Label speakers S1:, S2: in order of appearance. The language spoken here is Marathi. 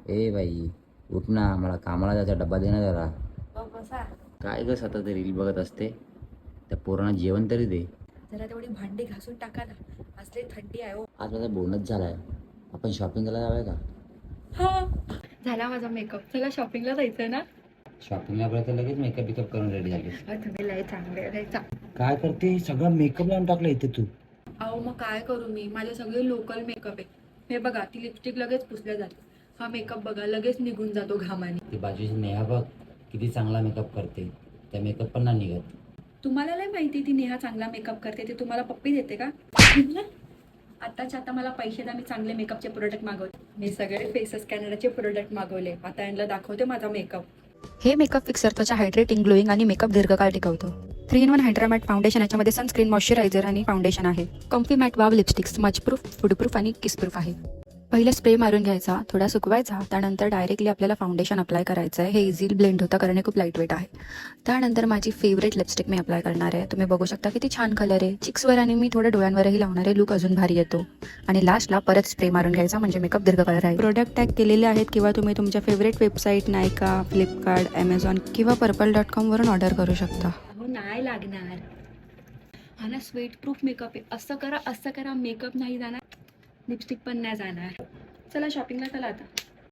S1: ए बाई उठ ना, मला कामाला जायचा, डब्बा दे ना जरा.
S2: बसा.
S1: काय ग सतत रील बघत असते? त्या पोरांना जेवण तरी दे.
S2: जरा तेवढी भांडी घासून टाका ना, असली थंडी आहे हो.
S1: आज माझा बोनस झालाय, आपण शॉपिंगला जाऊया का?
S2: हा झाला माझा मेकअप, चला शॉपिंगला जायचं ना.
S1: शॉपिंगला आपल्या तर लगेच मेकअप बिकअप करून रेडी झाली.
S2: तुम्ही लय चांगले लय
S1: काय करते, सगळं मेकअप लावून टाकलं इथे तू.
S2: अहो मग काय करू मी, माझे सगळे लोकल मेकअप आहे. हे बघा, ती लिपस्टिक लगेच पुसल्या जाते, हा मेकअप बघा लगेच निघून जातो घामाने.
S1: ती बाजूची नेहा बघ किती चांगला मेकअप करते, त्या मेकअप पण नाही निघत.
S2: तुम्हाला लय माहिती ती नेहा चांगला मेकअप करते, ते तुम्हाला पप्पी देते का? आताच्या आता मला पैसे द्या, मी चांगले मेकअपचे प्रोडक्ट मागवते. मी सगळे फेसेस कॅनडाचे प्रोडक्ट मागवले, आता यांना दाखवते माझा मेकअप.
S3: हे मेकअप फिक्सर त्वचा हायड्रेटिंग, ग्लोईंग आणि मेकअप दीर्घकाळ टिकवतो. 3-in-1 हायड्रा मॅट फाउंडेशन, याच्यामध्ये सनस्क्रीन, मॉइश्चरायझर आणि फाउंडेशन आहे. Comfy matte wow lipstick smudge proof, food proof आणि किस प्रूफ आहे. पहिला स्प्रे मारून घ्यायचा, थोडा सुकवायचा, त्यानंतर डायरेक्टली आपल्याला फाउंडेशन अप्लाय करायचं आहे. हे इझिली ब्लेंड होतं कारण हे खूप लाईट वेट आहे. त्यानंतर माझी फेवरेट लिपस्टिक मी अप्लाय करणार आहे. तुम्ही बघू शकता किती छान कलर आहे. चिक्सवर आणि मी थोडं डोळ्यांवरही लावणार आहे, लुक अजून भारी येतो. आणि लास्टला परत स्प्रे मारून घ्यायचा, म्हणजे मेकअप दीर्घकाळ राहील. प्रोडक्ट टॅग केलेले आहेत किंवा तुम्ही तुमच्या फेवरेट वेबसाईट नायका, फ्लिपकार्ट, ॲमेझॉन किंवा पर्पल.com वरून ऑर्डर करू शकता.
S2: हो नाही लागणार, हा ना स्वेट प्रूफ मेकअप आहे. असं करा मेकअप नाही जाणार, लिपस्टिक पण नाही जाणार. चला शॉपिंगला चला आता.